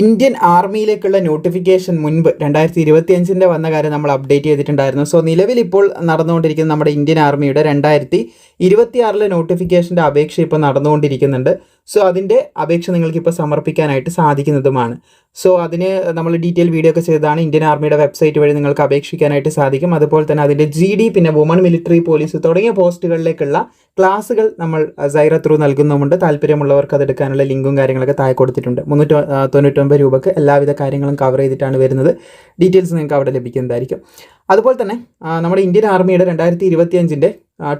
Indian ആർമിയിലേക്കുള്ള notification മുൻപ് 2025 വന്ന കാര്യം നമ്മൾ അപ്ഡേറ്റ് ചെയ്തിട്ടുണ്ടായിരുന്നു. സോ നിലവിൽ ഇപ്പോൾ നടന്നുകൊണ്ടിരിക്കുന്ന നമ്മുടെ ഇന്ത്യൻ ആർമിയുടെ 2026 നോട്ടിഫിക്കേഷൻ്റെ അപേക്ഷ ഇപ്പോൾ നടന്നുകൊണ്ടിരിക്കുന്നുണ്ട്. സോ അതിൻ്റെ അപേക്ഷ നിങ്ങൾക്ക് ഇപ്പോൾ സമർപ്പിക്കാനായിട്ട് സാധിക്കുന്നതുമാണ്. സോ അതിന് നമ്മൾ ഡീറ്റെയിൽ വീഡിയോ ഒക്കെ ചെയ്തതാണ്. ഇന്ത്യൻ ആർമിയുടെ വെബ്സൈറ്റ് വഴി നിങ്ങൾക്ക് അപേക്ഷിക്കാനായിട്ട് സാധിക്കും. അതുപോലെ തന്നെ അതിൻ്റെ GD പിന്നെ വുമൺ മിലിറ്ററി പോലീസ് തുടങ്ങിയ പോസ്റ്റുകളിലേക്കുള്ള ക്ലാസ്സുകൾ നമ്മൾ സൈറ ത്രൂ നൽകുന്നുമുണ്ട്. താല്പര്യമുള്ളവർക്ക് അതെടുക്കാനുള്ള ലിങ്കും കാര്യങ്ങളൊക്കെ താഴെ കൊടുത്തിട്ടുണ്ട്. 399 രൂപയ്ക്ക് എല്ലാവിധ കാര്യങ്ങളും കവർ ചെയ്തിട്ടാണ് വരുന്നത്. ഡീറ്റെയിൽസ് നിങ്ങൾക്ക് അവിടെ ലഭിക്കുന്നതായിരിക്കും. അതുപോലെ തന്നെ നമ്മുടെ ഇന്ത്യൻ ആർമിയുടെ 2025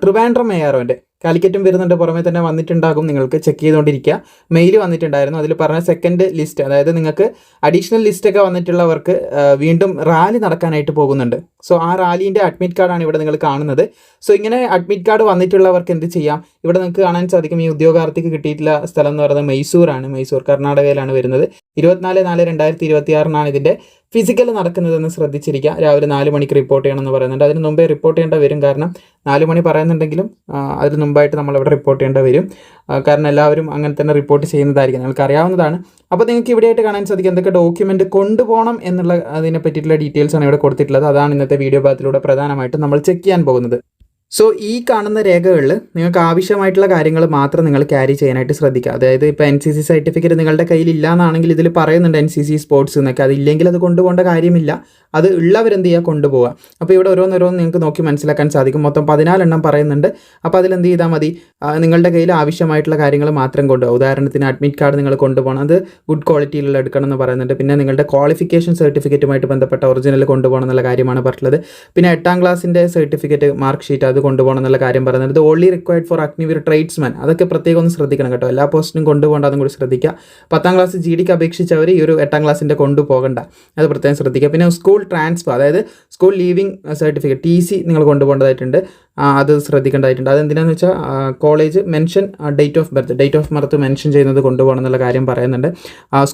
ട്രിവാൻഡ്രം AROൻ്റെ കാലിക്കറ്റും വരുന്നുണ്ട്, പുറമേ തന്നെ വന്നിട്ടുണ്ടാകും. നിങ്ങൾക്ക് ചെക്ക് ചെയ്തുകൊണ്ടിരിക്കുക. മെയിൽ വന്നിട്ടുണ്ടായിരുന്നു. അതിൽ പറഞ്ഞ സെക്കൻഡ് ലിസ്റ്റ്, അതായത് നിങ്ങൾക്ക് അഡീഷണൽ ലിസ്റ്റൊക്കെ വന്നിട്ടുള്ളവർക്ക് വീണ്ടും റാലി നടക്കാനായിട്ട് പോകുന്നുണ്ട്. സോ ആ റാലീൻ്റെ അഡ്മിറ്റ് കാർഡാണ് ഇവിടെ നിങ്ങൾ കാണുന്നത്. സോ ഇങ്ങനെ അഡ്മിറ്റ് കാർഡ് വന്നിട്ടുള്ളവർക്ക് എന്ത് ചെയ്യാം? ഇവിടെ നിങ്ങൾക്ക് കാണാൻ സാധിക്കും. ഈ ഉദ്യോഗാർത്ഥിക്ക് കിട്ടിയിട്ടുള്ള സ്ഥലം എന്ന് പറയുന്നത് മൈസൂരാണ്. മൈസൂർ കർണാടകയിലാണ് വരുന്നത്. 24/4/2026 ഇതിൻ്റെ ഫിസിക്കൽ നടക്കുന്നതെന്ന് ശ്രദ്ധിച്ചിരിക്കുക. രാവിലെ 4 മണിക്ക് റിപ്പോർട്ട് ചെയ്യണമെന്ന് പറയുന്നുണ്ട്. അതിന് മുമ്പേ റിപ്പോർട്ട് ചെയ്യേണ്ട വരും. കാരണം 4 മണി പറയുന്നുണ്ടെങ്കിലും അതിന് മുമ്പായിട്ട് നമ്മളിവിടെ റിപ്പോർട്ട് ചെയ്യേണ്ട വരും. കാരണം എല്ലാവരും അങ്ങനെ തന്നെ റിപ്പോർട്ട് ചെയ്യുന്നതായിരിക്കും, നിങ്ങൾക്ക് അറിയാവുന്നതാണ്. അപ്പോൾ നിങ്ങൾക്ക് ഇവിടെയായിട്ട് കാണാൻ സാധിക്കും എന്തൊക്കെ ഡോക്യുമെൻ്റ് കൊണ്ടുപോകണം എന്നുള്ള അതിനെ പറ്റിയിട്ടുള്ള ഡീറ്റെയിൽസാണ് ഇവിടെ കൊടുത്തിട്ടുള്ളത്. അതാണ് ഇന്നത്തെ വീഡിയോ ഭാഗത്തിലൂടെ പ്രധാനമായിട്ടും നമ്മൾ ചെക്ക് ചെയ്യാൻ പോകുന്നത്. സോ ഈ കാണുന്ന രേഖകളിൽ നിങ്ങൾക്ക് ആവശ്യമായിട്ടുള്ള കാര്യങ്ങൾ മാത്രം നിങ്ങൾ ക്യാരി ചെയ്യാനായിട്ട് ശ്രദ്ധിക്കുക. അതായത് ഇപ്പോൾ NCC സർട്ടിഫിക്കറ്റ് നിങ്ങളുടെ കയ്യിൽ ഇല്ല എന്നാണെങ്കിൽ ഇതിൽ പറയുന്നുണ്ട് NCC സ്പോർട്സ് എന്നൊക്കെ. അതില്ലെങ്കിൽ അത് കൊണ്ടുപോകേണ്ട കാര്യമില്ല. അത് ഉള്ളവരെന്ത് ചെയ്യുക, കൊണ്ടുപോകുക. അപ്പോൾ ഇവിടെ ഓരോന്നോരോന്ന് നിങ്ങൾക്ക് നോക്കി മനസ്സിലാക്കാൻ സാധിക്കും. മൊത്തം 14 എണ്ണം പറയുന്നുണ്ട്. അപ്പോൾ അതിലെന്ത് ചെയ്താൽ മതി, നിങ്ങളുടെ കയ്യിൽ ആവശ്യമായിട്ടുള്ള കാര്യങ്ങൾ മാത്രം കൊണ്ടുപോകുക. ഉദാഹരണത്തിന് അഡ്മിറ്റ് കാർഡ് നിങ്ങൾ കൊണ്ടുപോകണം, അത് ഗുഡ് ക്വാളിറ്റിയിലുള്ള എടുക്കണം എന്ന് പറയുന്നുണ്ട്. പിന്നെ നിങ്ങളുടെ ക്വാളിഫിക്കേഷൻ സർട്ടിഫിക്കറ്റുമായിട്ട് ബന്ധപ്പെട്ട ഒറിജിനൽ കൊണ്ടുപോകണം എന്നുള്ള കാര്യമാണ് പറഞ്ഞിട്ടുള്ളത്. പിന്നെ 8ാം ക്ലാസ്സിൻ്റെ സർട്ടിഫിക്കറ്റ് മാർക്ക് ഷീറ്റ് അത് കൊണ്ടുപോകണം എന്നുള്ള കാര്യം പറയുന്നത്. ഇത് only required for Agniveer tradesman. അതൊക്കെ പ്രത്യേകം ഒന്ന് ശ്രദ്ധിക്കണം കേട്ടോ. എല്ലാ പോസ്റ്റിനും കൊണ്ടുപോകേണ്ട, അതും കൂടി ശ്രദ്ധിക്കുക. 10ാം ക്ലാസ് GDക്ക് അപേക്ഷിച്ചവർ ഈ ഒരു 8ാം ക്ലാസ്സിൻ്റെ കൊണ്ടുപോകണ്ട, അത് പ്രത്യേകം ശ്രദ്ധിക്കുക. പിന്നെ സ്കൂൾ ട്രാൻസ്ഫർ, അതായത് സ്കൂൾ ലീവിംഗ് സർട്ടിഫിക്കറ്റ് TC നിങ്ങൾ കൊണ്ടുപോകേണ്ടതായിട്ടുണ്ട്. അത് ശ്രദ്ധിക്കേണ്ടതായിട്ടുണ്ട്. അതെന്തിനാന്ന് വെച്ചാൽ college mention date of birth mention ചെയ്യുന്നത് കൊണ്ടുപോകണം എന്നുള്ള കാര്യം പറയുന്നുണ്ട്.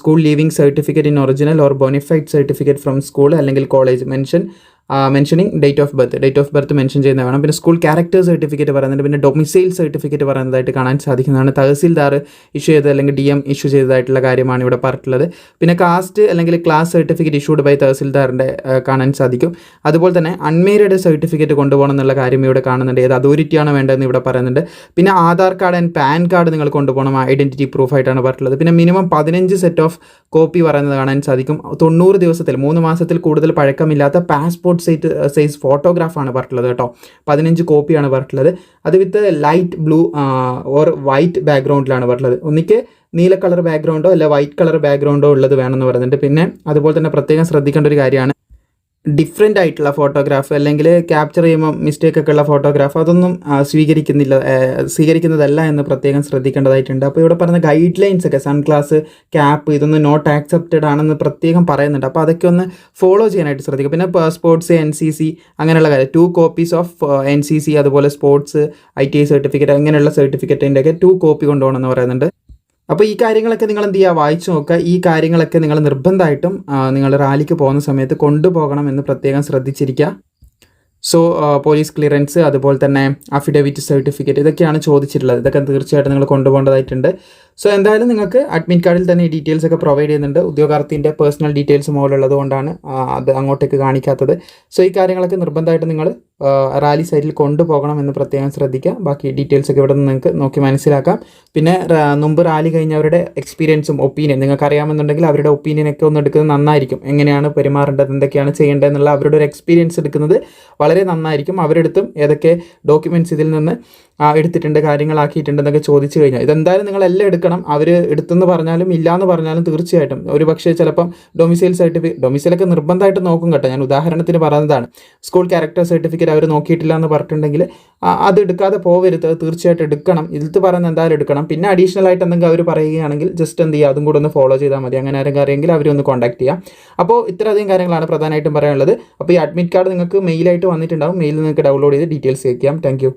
School leaving certificate in original or bonafide certificate from school അല്ലെങ്കിൽ college mentioning date of birth mention ചെയ്യുന്ന വേണം. പിന്നെ സ്കൂൾ ക്യാരക്ടർ സർട്ടിഫിക്കറ്റ് പറയുന്നുണ്ട്. പിന്നെ ഡൊമിസൈൽ സർട്ടിഫിക്കറ്റ് പറയുന്നതായിട്ട് കാണാൻ സാധിക്കുന്നതാണ്. തഹസിൽദാർ ഇഷ്യൂ ചെയ്തത് അല്ലെങ്കിൽ DM ഇഷ്യൂ ചെയ്തതായിട്ടുള്ള കാര്യമാണ് ഇവിടെ പറഞ്ഞിട്ടുള്ളത്. പിന്നെ കാസ്റ്റ് അല്ലെങ്കിൽ ക്ലാസ് സർട്ടിഫിക്കറ്റ് ഇഷ്യൂഡ് ബൈ തഹസിൽദാറിൻ്റെ കാണാൻ സാധിക്കും. അതുപോലെ തന്നെ അൺമേരിഡ് സർട്ടിഫിക്കറ്റ് കൊണ്ടുപോകണം എന്നുള്ള കാര്യം ഇവിടെ കാണുന്നുണ്ട്. ഏത് അതോറിറ്റിയാണ് വേണ്ടതെന്ന് ഇവിടെ പറയുന്നുണ്ട്. പിന്നെ Aadhaar card and pan card നിങ്ങൾ കൊണ്ടുപോകണം, ഐഡൻറ്റിറ്റി പ്രൂഫായിട്ടാണ് പറഞ്ഞിട്ടുള്ളത്. പിന്നെ മിനിമം 15 സെറ്റ് ഓഫ് കോപ്പി പറയുന്നത് കാണാൻ സാധിക്കും. 90 ദിവസത്തിൽ 3 മാസത്തിൽ കൂടുതൽ പഴക്കമില്ലാത്ത പാസ്പോർട്ട് സൈസ് ഫോട്ടോഗ്രാഫാണ് പറഞ്ഞിട്ടുള്ളത് കേട്ടോ. 15 കോപ്പിയാണ് പറഞ്ഞിട്ടുള്ളത്. അത് with light blue or white ബാക്ക്ഗ്രൗണ്ടിലാണ് പറഞ്ഞിട്ടുള്ളത്. ഒന്നിക്ക് നീല കളർ ബാക്ക്ഗ്രൗണ്ടോ അല്ല വൈറ്റ് കളർ ബാക്ക്ഗ്രൗണ്ടോ ഉള്ളത് വേണമെന്ന് പറയുന്നുണ്ട്. പിന്നെ അതുപോലെ തന്നെ പ്രത്യേകം ശ്രദ്ധിക്കേണ്ട ഒരു കാര്യമാണ്, ഡിഫറെൻ്റ് ആയിട്ടുള്ള ഫോട്ടോഗ്രാഫ് അല്ലെങ്കിൽ ക്യാപ്ചർ ചെയ്യുമ്പോൾ മിസ്റ്റേക്ക് ഒക്കെ ഉള്ള ഫോട്ടോഗ്രാഫ് അതൊന്നും സ്വീകരിക്കുന്നതല്ല എന്ന് പ്രത്യേകം ശ്രദ്ധിക്കേണ്ടതായിട്ടുണ്ട്. അപ്പോൾ ഇവിടെ പറയുന്ന ഗൈഡ് ലൈൻസ് ഒക്കെ സൺഗ്ലാസ്, ക്യാപ്പ് ഇതൊന്നും നോട്ട് ആക്സെപ്റ്റഡ് ആണെന്ന് പ്രത്യേകം പറയുന്നുണ്ട്. അപ്പോൾ അതൊക്കെ ഒന്ന് ഫോളോ ചെയ്യാനായിട്ട് ശ്രദ്ധിക്കുക. പിന്നെ സ്പോർട്സ് NCC അങ്ങനെയുള്ള കാര്യം 2 കോപ്പീസ് ഓഫ് NCC അതുപോലെ സ്പോർട്സ് ITI സർട്ടിഫിക്കറ്റ് അങ്ങനെയുള്ള സർട്ടിഫിക്കറ്റിൻ്റെ ഒക്കെ 2 കോപ്പി കൊണ്ടുപോകണമെന്ന് പറയുന്നുണ്ട്. അപ്പോൾ ഈ കാര്യങ്ങളൊക്കെ നിങ്ങൾ എന്ത് ചെയ്യുക, വായിച്ചു നോക്കുക. ഈ കാര്യങ്ങളൊക്കെ നിങ്ങൾ നിർബന്ധമായിട്ടും നിങ്ങൾ റാലിക്ക് പോകുന്ന സമയത്ത് കൊണ്ടുപോകണം എന്ന് പ്രത്യേകം ശ്രദ്ധിച്ചിരിക്കുക. സോ പോലീസ് ക്ലിയറൻസ് അതുപോലെ തന്നെ അഫിഡവിറ്റ് സർട്ടിഫിക്കറ്റ് ഇതൊക്കെയാണ് ചോദിച്ചിട്ടുള്ളത്. ഇതൊക്കെ തീർച്ചയായിട്ടും നിങ്ങൾ കൊണ്ടുപോകേണ്ടതായിട്ടുണ്ട്. സോ എന്തായാലും നിങ്ങൾക്ക് അഡ്മിറ്റ് കാർഡിൽ തന്നെ ഈ ഡീറ്റെയിൽസ് ഒക്കെ പ്രൊവൈഡ് ചെയ്യുന്നുണ്ട്. ഉദ്യോഗാർത്ഥിൻ്റെ പേഴ്സണൽ ഡീറ്റെയിൽസ് മുകളിലുള്ളത് കൊണ്ടാണ് അത് അങ്ങോട്ടേക്ക് കാണിക്കാത്തത്. സോ ഈ കാര്യങ്ങളൊക്കെ നിർബന്ധമായിട്ട് നിങ്ങൾ റാലി സൈറ്റിൽ കൊണ്ടുപോകണം എന്ന് പ്രത്യേകം ശ്രദ്ധിക്കുക. ബാക്കി ഡീറ്റെയിൽസ് ഒക്കെ ഇവിടെ നിന്ന് നിങ്ങൾക്ക് നോക്കി മനസ്സിലാക്കാം. പിന്നെ മുമ്പ് റാലി കഴിഞ്ഞവരുടെ എക്സ്പീരിയൻസും ഒപ്പീനിയൻ നിങ്ങൾക്ക് അറിയാമെന്നുണ്ടെങ്കിൽ അവരുടെ ഒപ്പീനിയനൊക്കെ ഒന്ന് എടുക്കുന്നത് നന്നായിരിക്കും. എങ്ങനെയാണ് പെരുമാറേണ്ടത്, എന്തൊക്കെയാണ് ചെയ്യേണ്ടത് എന്നുള്ള അവരുടെ ഒരു എക്സ്പീരിയൻസ് എടുക്കുന്നത് വളരെ നന്നായിരിക്കും. അവരെടുത്തും ഏതൊക്കെ ഡോക്യുമെൻറ്റ്സ് ഇതിൽ നിന്ന് എടുത്തിട്ടുണ്ട്, കാര്യങ്ങളാക്കിയിട്ടുണ്ടെന്നൊക്കെ ചോദിച്ചു കഴിഞ്ഞാൽ ഇതെന്തായാലും നിങ്ങളെല്ലാം എടുക്കണം. അവർ എടുത്തെന്ന് പറഞ്ഞാലും ഇല്ലയെന്ന് പറഞ്ഞാലും തീർച്ചയായിട്ടും ഒരു പക്ഷേ ചിലപ്പം ഡൊമിസൈലൊക്കെ നിർബന്ധമായിട്ട് നോക്കും കേട്ടോ. ഞാൻ ഉദാഹരണത്തിന് പറയുന്നതാണ്. സ്കൂൾ ക്യാരക്ടർ സർട്ടിഫിക്കറ്റ് അവർ നോക്കിയിട്ടില്ല എന്ന് പറഞ്ഞിട്ടുണ്ടെങ്കിൽ അത് എടുക്കാതെ പോകരുത്, തീർച്ചയായിട്ടും എടുക്കണം. ഇതിൽ പറയുന്നത് എന്തായാലും എടുക്കണം. പിന്നെ അഡീഷണൽ ആയിട്ട് എന്തെങ്കിലും അവർ പറയുകയാണെങ്കിൽ ജസ്റ്റ് എന്ത് ചെയ്യുക, അതും കൂടെ ഒന്ന് ഫോളോ ചെയ്താൽ മതി. അങ്ങനെ ആരെങ്കിലും അറിയെങ്കിൽ അവരൊന്ന് കോൺടാക്ട് ചെയ്യാം. അപ്പോൾ ഇത്രയധികം കാര്യങ്ങളാണ് പ്രധാനമായിട്ടും പറയാനുള്ളത്. അപ്പോൾ ഈ അഡ്മിറ്റ് കാർഡ് നിങ്ങൾക്ക് മെയിലായിട്ട് വന്നിട്ടുണ്ടാകും. മെയിൽ നിങ്ങൾക്ക് ഡൗൺലോഡ് ചെയ്ത് ഡീറ്റെയിൽസ് വയ്ക്കാം. Thank you.